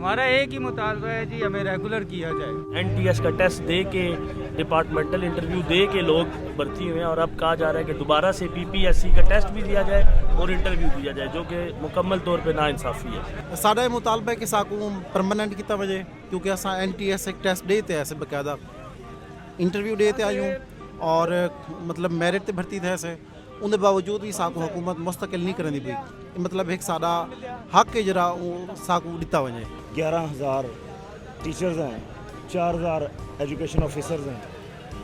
हमारा एक ही मुतालबा है जी, हमें रेगुलर किया जाए। एनटीएस का टेस्ट दे के, डिपार्टमेंटल इंटरव्यू दे के लोग भर्ती हुए हैं और अब कहा जा रहा है कि दोबारा से पीपीएससी का टेस्ट भी दिया जाए और इंटरव्यू दिया जाए, जो कि मुकम्मल तौर पे नाइंसाफ़ी है। साडा मुतालबा है कि साकू परमानेंट किया वजे, क्योंकि असा एनटीएस एक टेस्ट देते ऐसे बकायदा इंटरव्यू देते आयूँ और मतलब मेरिट ते भर्ती थे ऐसे उनके बावजूद भी साकू हुकूमत मुस्तकिल नहीं करनी पई। मतलब एक साडा हक है जरा साकू दिता वजे। 11,000 टीचर्स हैं, 4,000 एजुकेशन ऑफिसर्स हैं,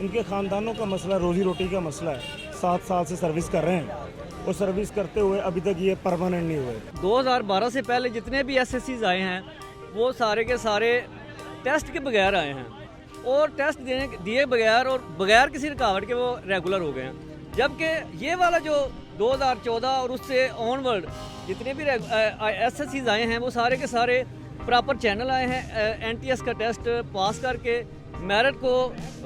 इनके ख़ानदानों का मसला रोज़ी रोटी का मसला है। 7 साल से सर्विस कर रहे हैं और सर्विस करते हुए अभी तक ये परमानेंट नहीं हुए। 2012 से पहले जितने भी एसएससीज आए हैं वो सारे के सारे टेस्ट के बगैर आए हैं और टेस्ट दिए बगैर और बगैर किसी रुकावट के वो रेगुलर हो गए हैं। जबकि ये वाला जो 2014 और उससे ऑनवर्ड जितने भी एसएससीज आए हैं वो सारे के सारे प्रॉपर चैनल आए हैं, एनटीएस का टेस्ट पास करके मेरिट को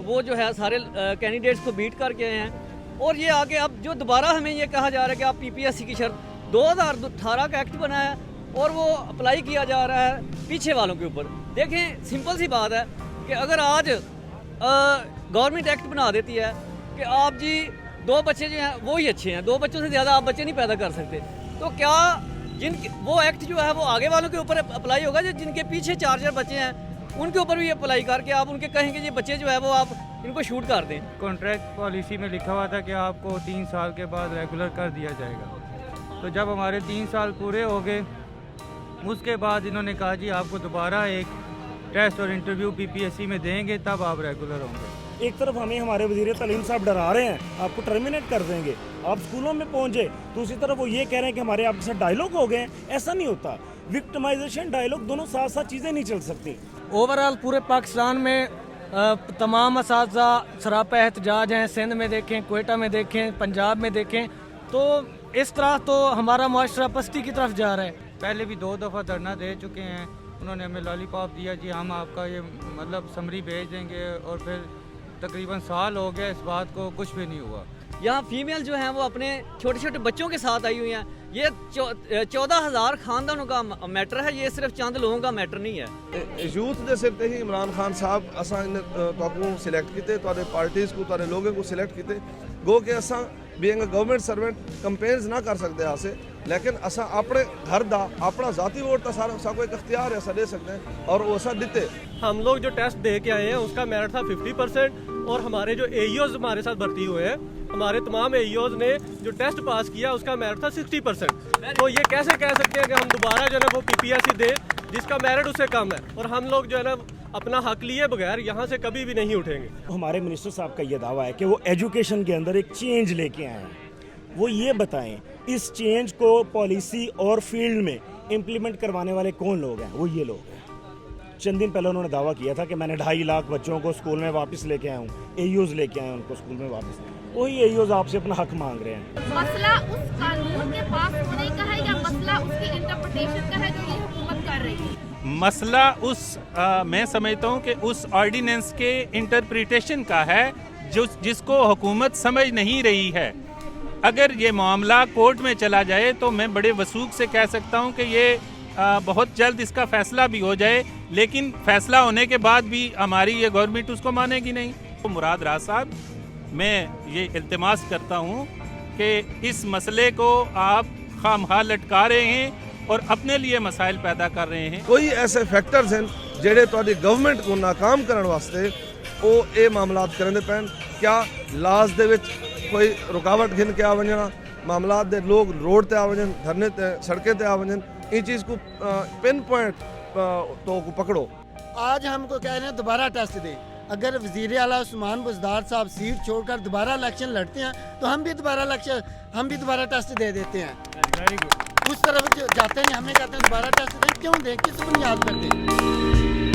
वो जो है सारे कैंडिडेट्स को बीट करके आए हैं। और ये आगे अब जो दोबारा हमें ये कहा जा रहा है कि आप पीपीएससी की शर्त 2018 का एक्ट बना है और वो अप्लाई किया जा रहा है पीछे वालों के ऊपर। देखें, सिंपल सी बात है कि अगर आज गवर्नमेंट एक्ट बना देती है कि आप जी 2 बच्चे जो हैं वो ही अच्छे हैं, 2 बच्चों से ज़्यादा आप बच्चे नहीं पैदा कर सकते, तो क्या वो एक्ट जो है वो आगे वालों के ऊपर अप्लाई होगा? जो जिनके पीछे 4 बच्चे हैं उनके ऊपर भी अप्लाई करके आप उनके कहेंगे ये बच्चे जो है वो आप इनको शूट कर दें। कॉन्ट्रैक्ट पॉलिसी में लिखा हुआ था कि आपको 3 साल के बाद रेगुलर कर दिया जाएगा। तो जब हमारे 3 साल पूरे हो गए उसके बाद इन्होंने कहा जी आपको दोबारा एक टेस्ट और इंटरव्यू पीपीएससी में देंगे तब आप रेगुलर होंगे। एक तरफ हमें हमारे वज़ीर तालीम साहब डरा रहे हैं, आपको टर्मिनेट कर देंगे, आप स्कूलों में पहुंचे। दूसरी तरफ वो ये कह रहे हैं कि हमारे आपके साथ डायलॉग हो गए। ऐसा नहीं होता, विक्टिमाइजेशन डायलॉग दोनों साथ साथ चीज़ें नहीं चल सकती। ओवरऑल पूरे पाकिस्तान में तमाम असातिज़ा सरापा एहतजाज हैं। सिंध में देखें, कोयटा में देखें, पंजाब में देखें, तो इस तरह तो हमारा मुआशरा पस्ती की तरफ जा रहा है। पहले भी 2 दफ़ा धरना दे चुके हैं, उन्होंने हमें लॉलीपॉप दिया जी हम आपका ये मतलब समरी भेज देंगे और फिर तकरीबन साल हो गया इस बात को, कुछ भी नहीं हुआ। यहाँ फीमेल जो हैं वो अपने छोटे छोटे बच्चों के साथ आई हुई हैं। ये 14,000 खानदानों का मैटर है, ये सिर्फ चंद लोगों का मैटर नहीं है। यूथ के सिर ही इमरान खान साहब असा तो सिलेक्ट किए, तो पार्टीज़ को तो लोगों को सिलेक्ट किए, गो के असा being a government servant companies ना कर सकते यहाँ से, लेकिन असा अपने घर दा अपना ज़ाती वोट तो सारा को एक अख्तियार है, ऐसा दे सकते हैं और वो ऐसा देते। हम लोग जो टेस्ट दे के आए हैं उसका मेरिट था 50% और हमारे जो एईओज हमारे साथ भर्ती हुए हैं, हमारे तमाम एईओज ने जो टेस्ट पास किया उसका मेरिट था 60%। तो ये कैसे कह सकते हैं कि हम दोबारा जो है ना वो पीपीएससी दें जिसका मेरिट उससे कम है, और हम लोग जो है ना अपना हक लिए बगैर यहाँ से कभी भी नहीं उठेंगे। हमारे मिनिस्टर साहब का ये दावा है कि वो एजुकेशन के अंदर एक चेंज लेके आए हैं। वो ये बताएं इस चेंज को पॉलिसी और फील्ड में इम्प्लीमेंट करवाने वाले कौन लोग हैं? वो ये लोग हैं। चंद दिन पहले उन्होंने दावा किया था कि मैंने 2.5 लाख बच्चों को स्कूल में वापस लेके आया हूँ, एईओज लेके आए उनको स्कूल में वापस। वही एईओज आपसे अपना हक मांग रहे हैं। मसला उस कानून के पास होने का है या मसला उसकी इंटरप्रिटेशन का है जो ये हुकूमत कर रही है? मसला मैं समझता हूँ कि उस ऑर्डिनेंस के इंटरप्रिटेशन का है जिसको हुकूमत समझ नहीं रही है। अगर ये मामला कोर्ट में चला जाए तो मैं बड़े वसूख से कह सकता हूँ कि ये बहुत जल्द इसका फैसला भी हो जाए, लेकिन फैसला होने के बाद भी हमारी ये गवर्नमेंट उसको मानेगी नहीं। तो मुराद राज साहब, मैं ये इल्तिमास करता हूँ कि इस मसले को आप खामखा लटका रहे हैं और अपने लिए मसाइल पैदा कर रहे हैं। कोई ऐसे फैक्टर्स हैं जेडे तुहाडी गवर्नमेंट को नाकाम करने वास्ते वो ये मामलात करने पैन। क्या लाज दे विच कोई रुकावट घिन के आ वजना, मामलात दे लोग रोड ते आ वजन, धरने ते सड़कें ते आ वजन, इन चीज़ को पिन पॉइंट तो को पकड़ो। आज हमको कह रहे हैं दोबारा टेस्ट दें। अगर वज़ीर आला उस्मान बुज़दार साहब सीट छोड़कर दोबारा इलेक्शन लड़ते हैं तो हम भी दोबारा टेस्ट दे देते हैं। Very good. उस तरफ जाते हैं, हमें कहते हैं दोबारा टेस्ट दें, क्यों दें, किस बुनियाद पर दें?